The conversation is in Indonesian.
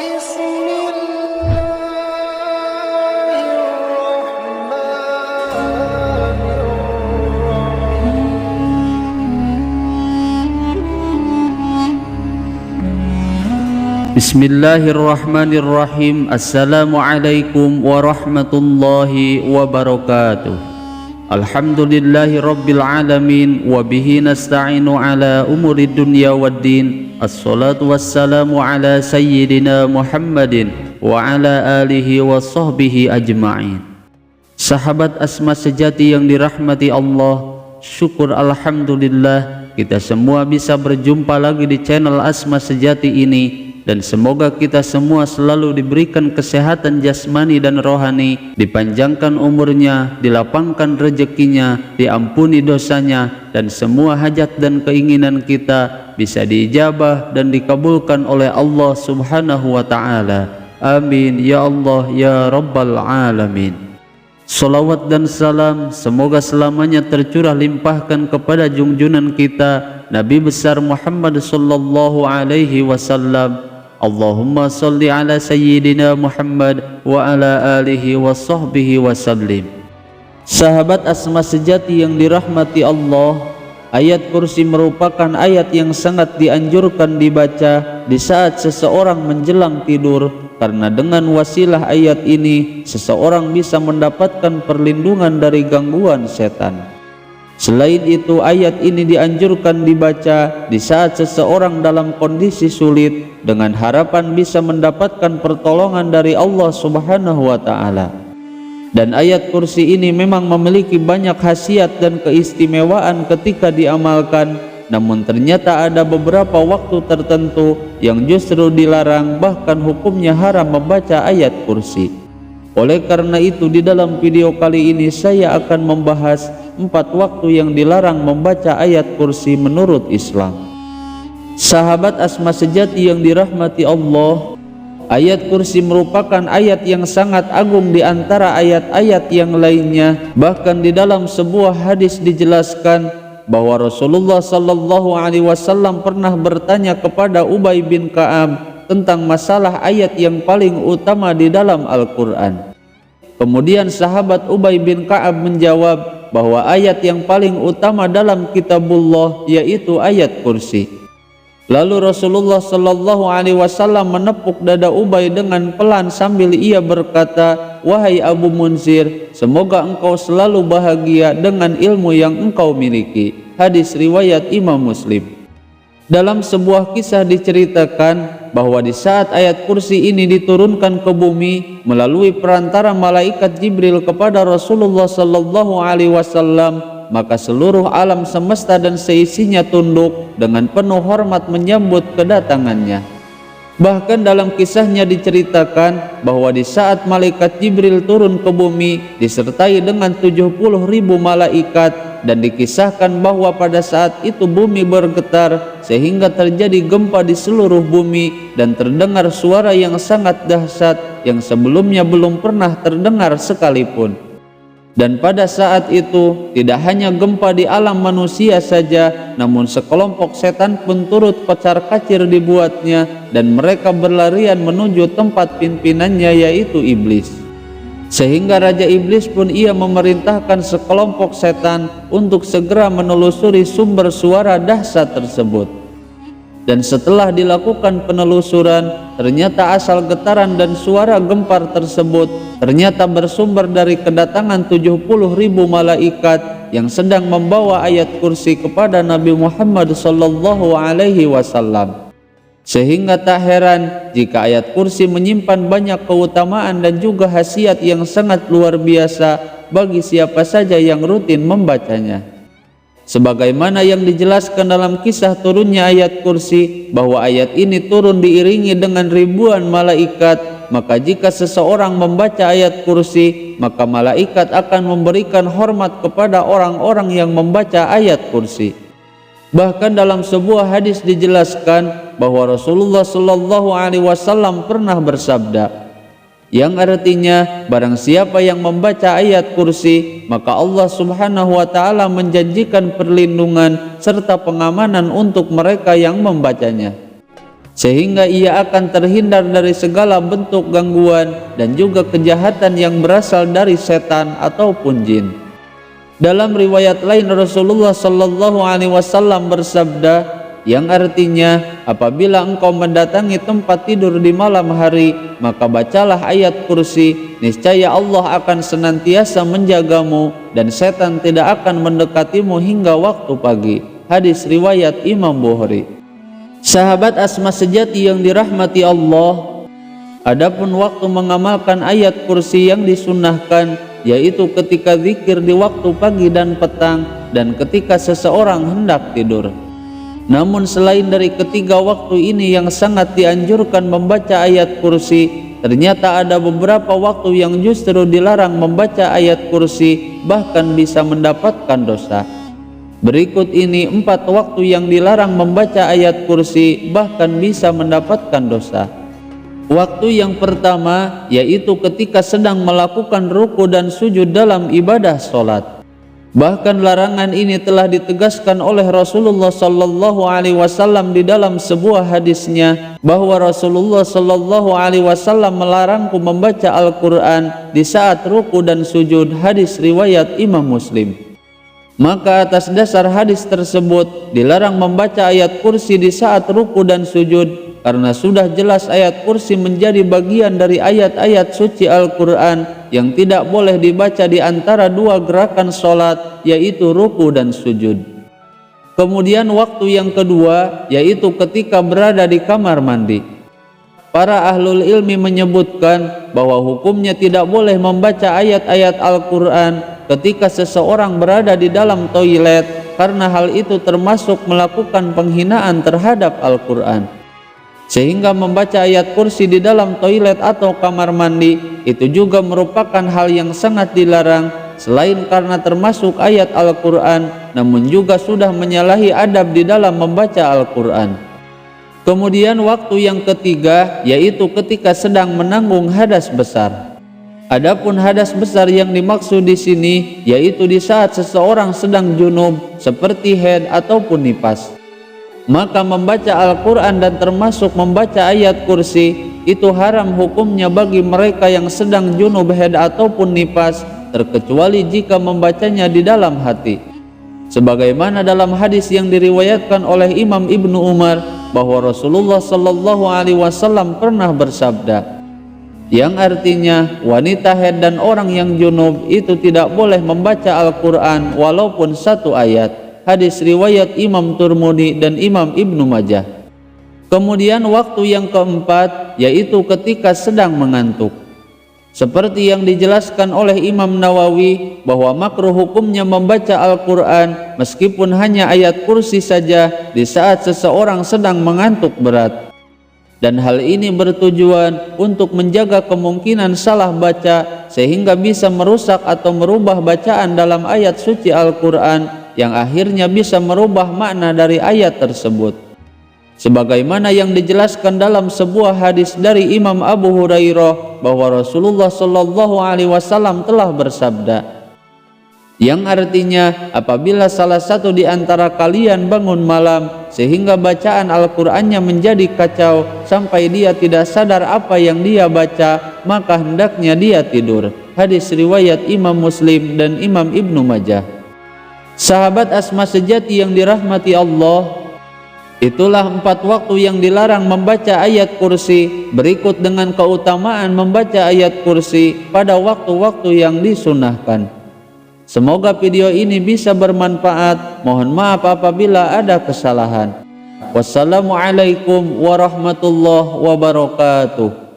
بسم الله الرحمن الرحيم Bismillahirrahmanirrahim. Assalamualaikum warahmatullahi wabarakatuh. Alhamdulillahi rabbil alamin. Wabihi nasta'inu ala umuri dunya waddin. Assalatu wassalamu ala sayyidina Muhammadin wa ala alihi wa sahbihi ajma'in. Sahabat Asma sejati yang dirahmati Allah, syukur alhamdulillah kita semua bisa berjumpa lagi di channel Asma Sejati ini. Dan semoga kita semua selalu diberikan kesehatan jasmani dan rohani, dipanjangkan umurnya, dilapangkan rezekinya, diampuni dosanya, dan semua hajat dan keinginan kita bisa diijabah dan dikabulkan oleh Allah Subhanahu wa Ta'ala. Amin ya Allah ya Rabbal Alamin. Salawat dan salam semoga selamanya tercurah limpahkan kepada junjunan kita Nabi besar Muhammad sallallahu alaihi wasallam. Allahumma salli ala sayyidina Muhammad wa ala alihi wa sahbihi wa sallim. Sahabat Asma sejati yang dirahmati Allah, ayat kursi merupakan ayat yang sangat dianjurkan dibaca di saat seseorang menjelang tidur, karena dengan wasilah ayat ini seseorang bisa mendapatkan perlindungan dari gangguan setan. Selain itu, ayat ini dianjurkan dibaca di saat seseorang dalam kondisi sulit dengan harapan bisa mendapatkan pertolongan dari Allah Subhanahu wa Ta'ala. Dan ayat kursi ini memang memiliki banyak khasiat dan keistimewaan ketika diamalkan, namun ternyata ada beberapa waktu tertentu yang justru dilarang, bahkan hukumnya haram membaca ayat kursi. Oleh karena itu, di dalam video kali ini saya akan membahas 4 waktu yang dilarang membaca ayat kursi menurut Islam. Sahabat Asma sejati yang dirahmati Allah, ayat kursi merupakan ayat yang sangat agung di antara ayat-ayat yang lainnya. Bahkan di dalam sebuah hadis dijelaskan bahwa Rasulullah sallallahu alaihi wasallam pernah bertanya kepada Ubay bin Ka'ab tentang masalah ayat yang paling utama di dalam Al-Quran. Kemudian sahabat Ubay bin Ka'ab menjawab bahwa ayat yang paling utama dalam kitabullah yaitu ayat kursi. Lalu Rasulullah sallallahu alaihi wasallam menepuk dada Ubay dengan pelan sambil ia berkata, "Wahai Abu Munzir, semoga engkau selalu bahagia dengan ilmu yang engkau miliki." Hadis riwayat Imam Muslim. Dalam sebuah kisah diceritakan bahwa di saat ayat kursi ini diturunkan ke bumi melalui perantara malaikat Jibril kepada Rasulullah sallallahu alaihi wasallam, maka seluruh alam semesta dan seisinya tunduk dengan penuh hormat menyambut kedatangannya. Bahkan dalam kisahnya diceritakan bahwa di saat malaikat Jibril turun ke bumi disertai dengan 70.000 malaikat, dan dikisahkan bahwa pada saat itu bumi bergetar sehingga terjadi gempa di seluruh bumi dan terdengar suara yang sangat dahsyat yang sebelumnya belum pernah terdengar sekalipun. Dan pada saat itu tidak hanya gempa di alam manusia saja, namun sekelompok setan pun turut kocar-kacir dibuatnya dan mereka berlarian menuju tempat pimpinannya yaitu iblis. Sehingga Raja Iblis pun ia memerintahkan sekelompok setan untuk segera menelusuri sumber suara dahsyat tersebut. Dan setelah dilakukan penelusuran, ternyata asal getaran dan suara gempar tersebut ternyata bersumber dari kedatangan 70.000 malaikat yang sedang membawa ayat kursi kepada Nabi Muhammad sallallahu alaihi wasallam. Sehingga tak heran jika ayat kursi menyimpan banyak keutamaan dan juga khasiat yang sangat luar biasa bagi siapa saja yang rutin membacanya. Sebagaimana yang dijelaskan dalam kisah turunnya ayat kursi, bahwa ayat ini turun diiringi dengan ribuan malaikat, maka jika seseorang membaca ayat kursi, maka malaikat akan memberikan hormat kepada orang-orang yang membaca ayat kursi. Bahkan dalam sebuah hadis dijelaskan bahwa Rasulullah sallallahu alaihi wasallam pernah bersabda, yang artinya barang siapa yang membaca ayat kursi, maka Allah Subhanahu wa Ta'ala menjanjikan perlindungan serta pengamanan untuk mereka yang membacanya. sehingga ia akan terhindar dari segala bentuk gangguan dan juga kejahatan yang berasal dari setan ataupun jin. Dalam riwayat lain Rasulullah sallallahu alaihi wasallam bersabda, yang artinya, apabila engkau mendatangi tempat tidur di malam hari, maka bacalah ayat kursi, niscaya Allah akan senantiasa menjagamu dan setan tidak akan mendekatimu hingga waktu pagi. Hadis riwayat Imam Bukhari. Sahabat Asma sejati yang dirahmati Allah, adapun waktu mengamalkan ayat kursi yang disunnahkan, yaitu ketika zikir di waktu pagi dan petang, dan ketika seseorang hendak tidur. Namun selain dari ketiga waktu ini yang sangat dianjurkan membaca ayat kursi, ternyata ada beberapa waktu yang justru dilarang membaca ayat kursi, bahkan bisa mendapatkan dosa. Berikut ini 4 waktu yang dilarang membaca ayat kursi, bahkan bisa mendapatkan dosa. Waktu yang pertama yaitu ketika sedang melakukan ruku dan sujud dalam ibadah sholat. Bahkan larangan ini telah ditegaskan oleh Rasulullah sallallahu alaihi wasallam di dalam sebuah hadisnya, bahwa Rasulullah sallallahu alaihi wasallam melarangku membaca Al-Qur'an di saat ruku dan sujud. Hadis riwayat Imam Muslim. Maka atas dasar hadis tersebut dilarang membaca ayat kursi di saat ruku dan sujud, karena sudah jelas ayat kursi menjadi bagian dari ayat-ayat suci Al-Qur'an yang tidak boleh dibaca di antara dua gerakan sholat, yaitu ruku dan sujud. Kemudian waktu yang kedua yaitu ketika berada di kamar mandi. Para ahlul ilmi menyebutkan bahwa hukumnya tidak boleh membaca ayat-ayat Al-Qur'an ketika seseorang berada di dalam toilet, karena hal itu termasuk melakukan penghinaan terhadap Al-Qur'an. Sehingga membaca ayat kursi di dalam toilet atau kamar mandi itu juga merupakan hal yang sangat dilarang, selain karena termasuk ayat Al-Qur'an, namun juga sudah menyalahi adab di dalam membaca Al-Qur'an. Kemudian waktu yang ketiga yaitu ketika sedang menanggung hadas besar. Adapun hadas besar yang dimaksud di sini yaitu di saat seseorang sedang junub seperti haid ataupun nifas. Maka membaca Al-Qur'an dan termasuk membaca ayat kursi itu haram hukumnya bagi mereka yang sedang junub, haid ataupun nifas, terkecuali jika membacanya di dalam hati. Sebagaimana dalam hadis yang diriwayatkan oleh Imam Ibnu Umar, bahwa Rasulullah sallallahu alaihi wasallam pernah bersabda, yang artinya wanita haid dan orang yang junub itu tidak boleh membaca Al-Qur'an walaupun satu ayat. Hadis riwayat Imam Tirmidzi dan Imam Ibnu Majah. Kemudian waktu yang keempat yaitu ketika sedang mengantuk. Seperti yang dijelaskan oleh Imam Nawawi bahwa makruh hukumnya membaca Al-Qur'an meskipun hanya ayat kursi saja di saat seseorang sedang mengantuk berat. Dan hal ini bertujuan untuk menjaga kemungkinan salah baca sehingga bisa merusak atau merubah bacaan dalam ayat suci Al-Qur'an yang akhirnya bisa merubah makna dari ayat tersebut. Sebagaimana yang dijelaskan dalam sebuah hadis dari Imam Abu Hurairah bahwa Rasulullah sallallahu alaihi wasallam telah bersabda, yang artinya apabila salah satu di antara kalian bangun malam sehingga bacaan Al-Qur'annya menjadi kacau sampai dia tidak sadar apa yang dia baca, maka hendaknya dia tidur. Hadis riwayat Imam Muslim dan Imam Ibnu Majah. Sahabat Asma sejati yang dirahmati Allah, itulah 4 waktu yang dilarang membaca ayat kursi, berikut dengan keutamaan membaca ayat kursi pada waktu-waktu yang disunahkan. Semoga video ini bisa bermanfaat. Mohon maaf apabila ada kesalahan. Wassalamualaikum warahmatullahi wabarakatuh.